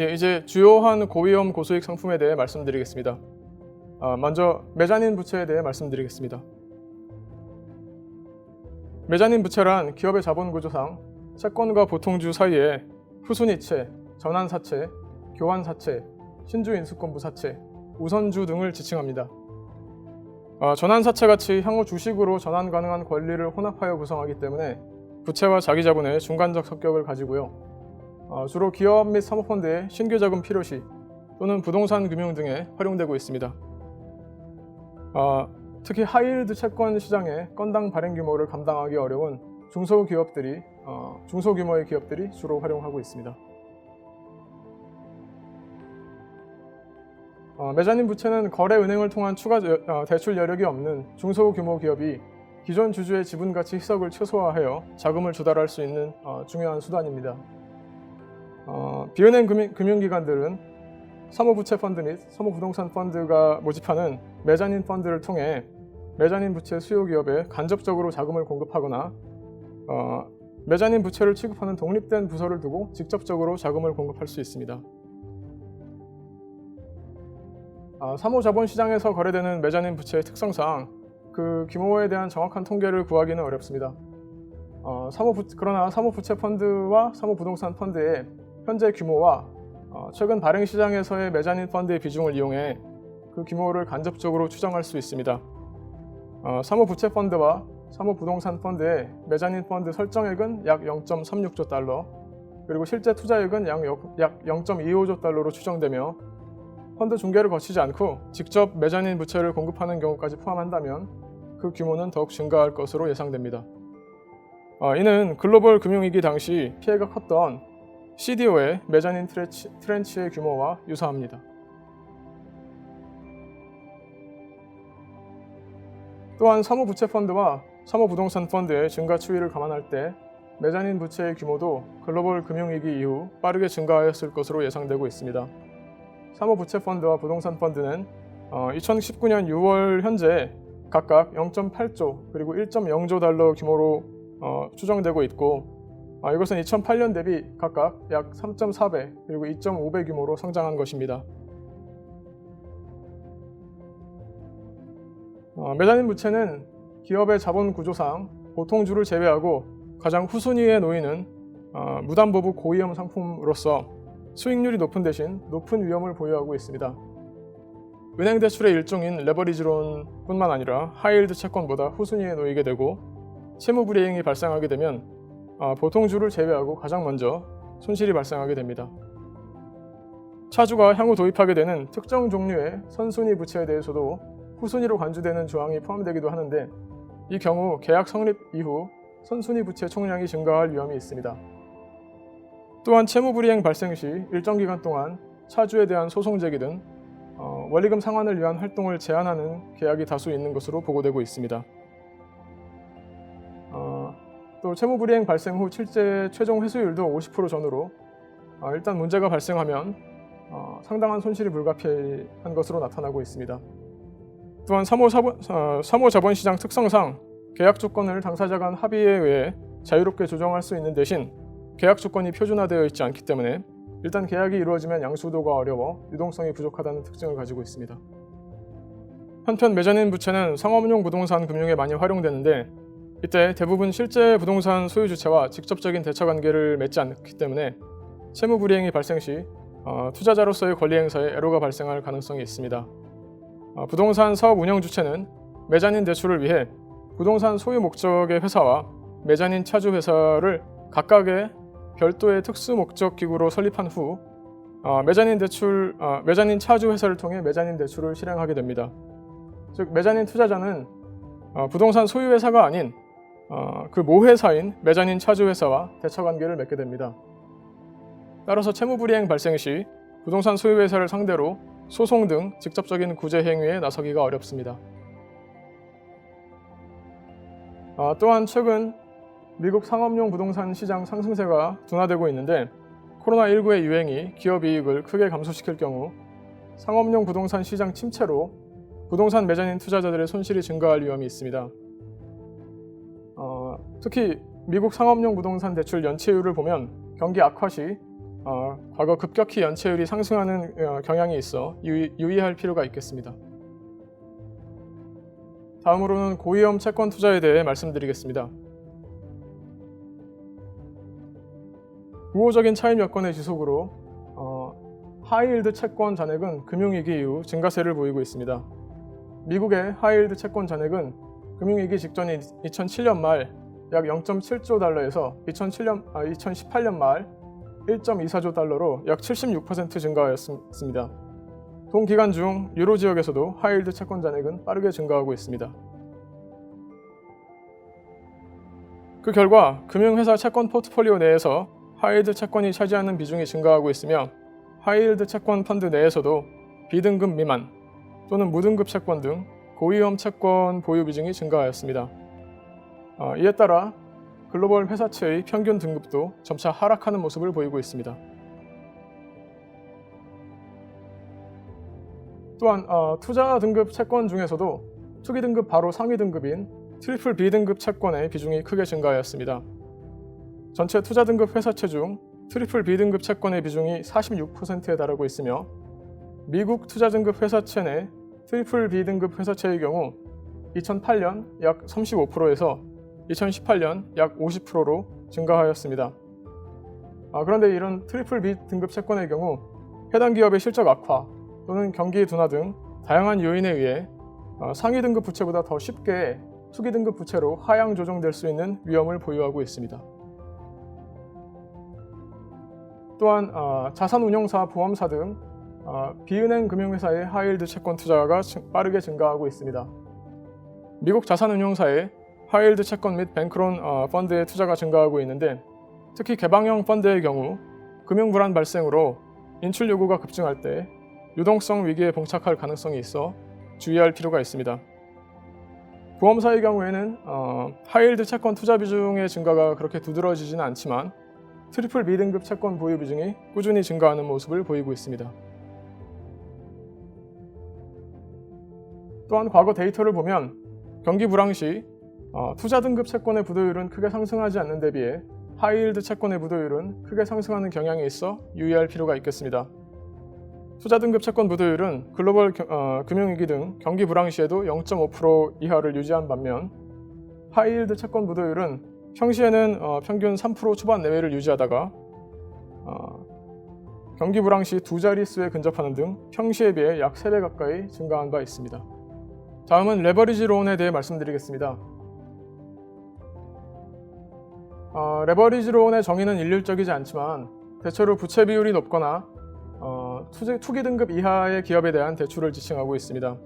예, 이제 주요한 고위험 고수익 상품에 대해 말씀드리겠습니다. 먼저 메자닌 부채에 대해 말씀드리겠습니다. 메자닌 부채란 기업의 자본구조상 채권과 보통주 사이에 후순위채, 전환사채, 교환사채, 신주인수권부 사채, 우선주 등을 지칭합니다. 전환사채같이 향후 주식으로 전환 가능한 권리를 혼합하여 구성하기 때문에 부채와 자기자본의 중간적 성격을 가지고요. 주로 기업 및 사모펀드의 신규 자금 필요 시 또는 부동산 금융 등에 활용되고 있습니다. 특히 하이힐드 채권 시장의 건당 발행 규모를 감당하기 어려운 중소규모의 기업들이 주로 활용하고 있습니다. 메자닌 부채는 거래은행을 통한 추가 대출 여력이 없는 중소규모 기업이 기존 주주의 지분가치 희석을 최소화하여 자금을 조달할 수 있는 중요한 수단입니다. 비은행 금융기관들은 사모부채 펀드 및 사모부동산 펀드가 모집하는 메자닌 펀드를 통해 메자닌 부채 수요 기업에 간접적으로 자금을 공급하거나 메자닌 부채를 취급하는 독립된 부서를 두고 직접적으로 자금을 공급할 수 있습니다. 사모자본시장에서 거래되는 메자닌 부채의 특성상 그 규모에 대한 정확한 통계를 구하기는 어렵습니다. 그러나 사모부채 펀드와 사모부동산 펀드의 현재 규모와 최근 발행 시장에서의 메자닌 펀드의 비중을 이용해 그 규모를 간접적으로 추정할 수 있습니다. 사모부채 펀드와 사모부동산 펀드의 메자닌 펀드 설정액은 약 0.36조 달러, 그리고 실제 투자액은 약 0.25조 달러로 추정되며 펀드 중개를 거치지 않고 직접 메자닌 부채를 공급하는 경우까지 포함한다면 그 규모는 더욱 증가할 것으로 예상됩니다. 이는 글로벌 금융위기 당시 피해가 컸던 CDO의 메자닌 트렌치의 규모와 유사합니다. 또한 사모부채 펀드와 사모부동산 펀드의 증가 추이를 감안할 때 메자닌 부채의 규모도 글로벌 금융위기 이후 빠르게 증가하였을 것으로 예상되고 있습니다. 사모부채 펀드와 부동산 펀드는 2019년 6월 현재 각각 0.8조 그리고 1.0조 달러 규모로 추정되고 있고, 이것은 2008년 대비 각각 약 3.4배 그리고 2.5배 규모로 성장한 것입니다. 메자닌 부채는 기업의 자본 구조상 보통주를 제외하고 가장 후순위에 놓이는 무담보부 고위험 상품으로서 수익률이 높은 대신 높은 위험을 보유하고 있습니다. 은행 대출의 일종인 레버리지론뿐만 아니라 하이힐드 채권보다 후순위에 놓이게 되고 채무불이행이 발생하게 되면 보통주를 제외하고 가장 먼저 손실이 발생하게 됩니다. 차주가 향후 도입하게 되는 특정 종류의 선순위 부채에 대해서도 후순위로 간주되는 조항이 포함되기도 하는데, 이 경우 계약 성립 이후 선순위 부채 총량이 증가할 위험이 있습니다. 또한 채무불이행 발생 시 일정 기간 동안 차주에 대한 소송 제기 등 원리금 상환을 위한 활동을 제한하는 계약이 다수 있는 것으로 보고되고 있습니다. 또 채무불이행 발생 후 실제 최종 회수율도 50% 전후로 일단 문제가 발생하면 상당한 손실이 불가피한 것으로 나타나고 있습니다. 또한 사모자본시장 특성상 계약 조건을 당사자 간 합의에 의해 자유롭게 조정할 수 있는 대신 계약 조건이 표준화되어 있지 않기 때문에 일단 계약이 이루어지면 양수도가 어려워 유동성이 부족하다는 특징을 가지고 있습니다. 한편 메자닌 부채는 상업용 부동산 금융에 많이 활용되는데, 이때 대부분 실제 부동산 소유주체와 직접적인 대처관계를 맺지 않기 때문에 채무불이행이 발생 시 투자자로서의 권리 행사에 애로가 발생할 가능성이 있습니다. 부동산 사업 운영 주체는 메자닌 대출을 위해 부동산 소유 목적의 회사와 메자닌 차주 회사를 각각의 별도의 특수 목적 기구로 설립한 후 메자닌 차주 회사를 통해 메자닌 대출을 실행하게 됩니다. 즉 메자닌 투자자는 부동산 소유 회사가 아닌 그 모회사인 메자닌 차주 회사와 대처 관계를 맺게 됩니다. 따라서 채무불이행 발생 시 부동산 소유 회사를 상대로 소송 등 직접적인 구제 행위에 나서기가 어렵습니다. 또한 최근 미국 상업용 부동산 시장 상승세가 둔화되고 있는데, 코로나19의 유행이 기업 이익을 크게 감소시킬 경우 상업용 부동산 시장 침체로 부동산 메자닌 투자자들의 손실이 증가할 위험이 있습니다. 특히 미국 상업용 부동산 대출 연체율을 보면 경기 악화 시 과거 급격히 연체율이 상승하는 경향이 있어 유의할 필요가 있겠습니다. 다음으로는 고위험 채권 투자에 대해 말씀드리겠습니다. 우호적인 차입 여건의 지속으로 하이힐드 채권 잔액은 금융위기 이후 증가세를 보이고 있습니다. 미국의 하이힐드 채권 잔액은 금융위기 직전인 2007년 말 약 0.7조 달러에서 2018년 말 1.24조 달러로 약 76% 증가하였습니다. 동기간 중 유로 지역에서도 하이힐드 채권 잔액은 빠르게 증가하고 있습니다. 그 결과 금융회사 채권 포트폴리오 내에서 하이힐드 채권이 차지하는 비중이 증가하고 있으며 하이힐드 채권 펀드 내에서도 B등급 미만 또는 무등급 채권 등 고위험 채권 보유 비중이 증가하였습니다. 이에 따라 글로벌 회사채의 평균 등급도 점차 하락하는 모습을 보이고 있습니다. 또한 투자 등급 채권 중에서도 투기 등급 바로 상위 등급인 트리플 B등급 채권의 비중이 크게 증가하였습니다. 전체 투자 등급 회사채 중 트리플 B등급 채권의 비중이 46%에 달하고 있으며 미국 투자 등급 회사채 내 트리플 B등급 회사채의 경우 2008년 약 35%에서 2018년 약 50%로 증가하였습니다. 그런데 이런 트리플 B 등급 채권의 경우 해당 기업의 실적 악화 또는 경기 둔화 등 다양한 요인에 의해 상위 등급 부채보다 더 쉽게 투기 등급 부채로 하향 조정될 수 있는 위험을 보유하고 있습니다. 또한 자산운용사, 보험사 등 비은행 금융회사의 하이힐드 채권 투자가 빠르게 증가하고 있습니다. 미국 자산운용사의 하이힐드 채권 및 뱅크론 펀드의 투자가 증가하고 있는데 특히 개방형 펀드의 경우 금융불안 발생으로 인출 요구가 급증할 때 유동성 위기에 봉착할 가능성이 있어 주의할 필요가 있습니다. 보험사의 경우에는 하이힐드 채권 투자 비중의 증가가 그렇게 두드러지지는 않지만 트리플 B등급 채권 보유 비중이 꾸준히 증가하는 모습을 보이고 있습니다. 또한 과거 데이터를 보면 경기 불황 시 투자 등급 채권의 부도율은 크게 상승하지 않는 데 비해 하이힐드 채권의 부도율은 크게 상승하는 경향이 있어 유의할 필요가 있겠습니다. 투자 등급 채권 부도율은 글로벌 금융위기 등 경기 불황 시에도 0.5% 이하를 유지한 반면 하이힐드 채권 부도율은 평시에는 평균 3% 초반 내외를 유지하다가 경기 불황 시 두 자릿수에 근접하는 등 평시에 비해 약 3배 가까이 증가한 바 있습니다. 다음은 레버리지 론에 대해 말씀드리겠습니다. 레버리지 론의 정의는 일률적이지 않지만 대체로 부채 비율이 높거나 투기 등급 이하의 기업에 대한 대출을 지칭하고 있습니다.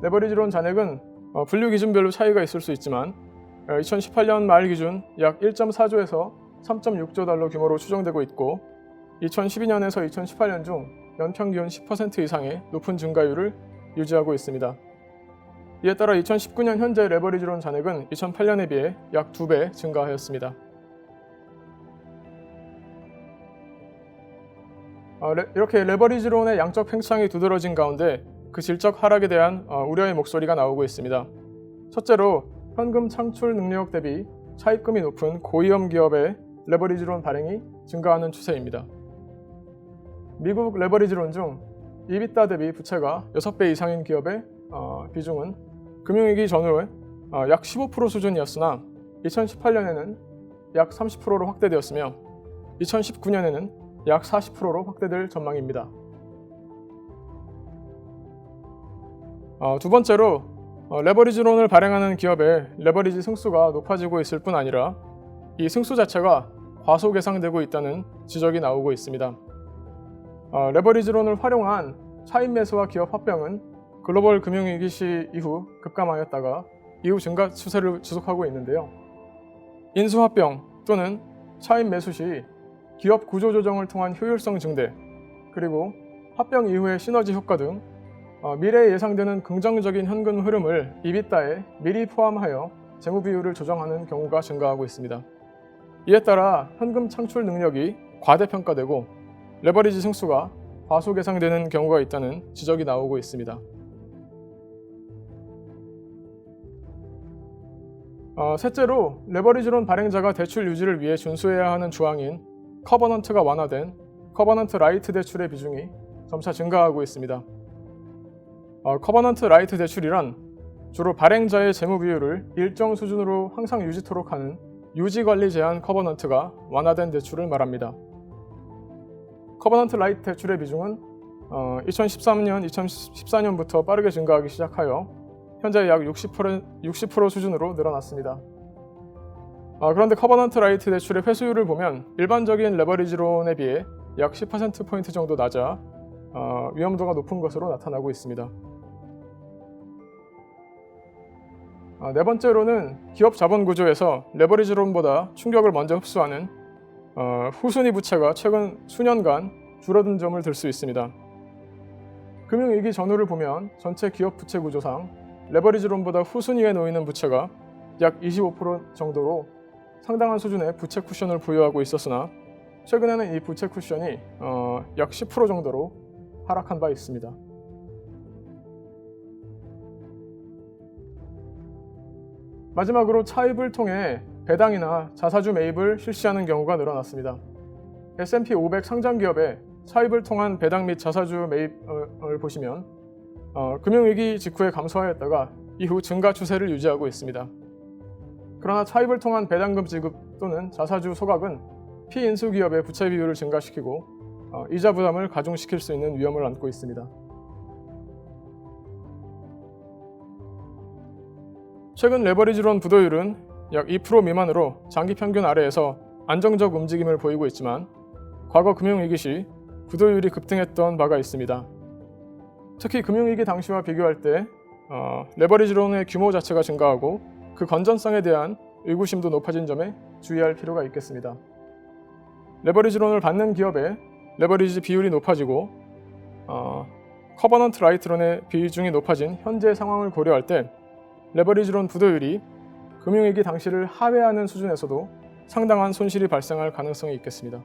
레버리지 론 잔액은 분류 기준별로 차이가 있을 수 있지만 2018년 말 기준 약 1.4조에서 3.6조 달러 규모로 추정되고 있고 2012년에서 2018년 중 연평균 10% 이상의 높은 증가율을 유지하고 있습니다. 이에 따라 2019년 현재 레버리지론 잔액은 2008년에 비해 약 2배 증가하였습니다. 이렇게 레버리지론의 양적 팽창이 두드러진 가운데 그 질적 하락에 대한 우려의 목소리가 나오고 있습니다. 첫째로 현금 창출 능력 대비 차입금이 높은 고위험 기업의 레버리지론 발행이 증가하는 추세입니다. 미국 레버리지론 중 EBITDA 대비 부채가 6배 이상인 기업의 비중은 금융위기 전후에 약 15% 수준이었으나 2018년에는 약 30%로 확대되었으며 2019년에는 약 40%로 확대될 전망입니다. 두 번째로 레버리지론을 발행하는 기업의 레버리지 승수가 높아지고 있을 뿐 아니라 이 승수 자체가 과소계상되고 있다는 지적이 나오고 있습니다. 레버리지론을 활용한 차입 매수와 기업 합병은 글로벌 금융위기 시 이후 급감하였다가 이후 증가 추세를 지속하고 있는데요. 인수합병 또는 차입 매수 시 기업 구조 조정을 통한 효율성 증대, 그리고 합병 이후의 시너지 효과 등 미래에 예상되는 긍정적인 현금 흐름을 EBITDA에 미리 포함하여 재무 비율을 조정하는 경우가 증가하고 있습니다. 이에 따라 현금 창출 능력이 과대평가되고 레버리지 승수가 과소계상되는 경우가 있다는 지적이 나오고 있습니다. 셋째로 레버리지론 발행자가 대출 유지를 위해 준수해야 하는 조항인 커버넌트가 완화된 커버넌트 라이트 대출의 비중이 점차 증가하고 있습니다. 커버넌트 라이트 대출이란 주로 발행자의 재무 비율을 일정 수준으로 항상 유지토록 하는 유지관리 제한 커버넌트가 완화된 대출을 말합니다. 커버넌트 라이트 대출의 비중은 2013년, 2014년부터 빠르게 증가하기 시작하여 현재 약 60% 수준으로 늘어났습니다. 그런데 커버넌트 라이트 대출의 회수율을 보면 일반적인 레버리지론에 비해 약 10%포인트 정도 낮아 위험도가 높은 것으로 나타나고 있습니다. 네 번째로는 기업 자본 구조에서 레버리지론보다 충격을 먼저 흡수하는 후순위 부채가 최근 수년간 줄어든 점을 들 수 있습니다. 금융위기 전후를 보면 전체 기업 부채 구조상 레버리지론보다 후순위에 놓이는 부채가 약 25% 정도로 상당한 수준의 부채 쿠션을 보유하고 있었으나 최근에는 이 부채 쿠션이 약 10% 정도로 하락한 바 있습니다. 마지막으로 차입을 통해 배당이나 자사주 매입을 실시하는 경우가 늘어났습니다. S&P 500 상장 기업의 차입을 통한 배당 및 자사주 매입을 보시면 금융위기 직후에 감소하였다가 이후 증가 추세를 유지하고 있습니다. 그러나 차입을 통한 배당금 지급 또는 자사주 소각은 피인수 기업의 부채 비율을 증가시키고 이자 부담을 가중시킬 수 있는 위험을 안고 있습니다. 최근 레버리지론 부도율은 약 2% 미만으로 장기 평균 아래에서 안정적 움직임을 보이고 있지만 과거 금융위기 시 부도율이 급등했던 바가 있습니다. 특히 금융위기 당시와 비교할 때 레버리지론의 규모 자체가 증가하고 그 건전성에 대한 의구심도 높아진 점에 주의할 필요가 있겠습니다. 레버리지론을 받는 기업의 레버리지 비율이 높아지고 커버넌트 라이트론의 비중이 높아진 현재 상황을 고려할 때 레버리지론 부도율이 금융위기 당시를 하회하는 수준에서도 상당한 손실이 발생할 가능성이 있겠습니다.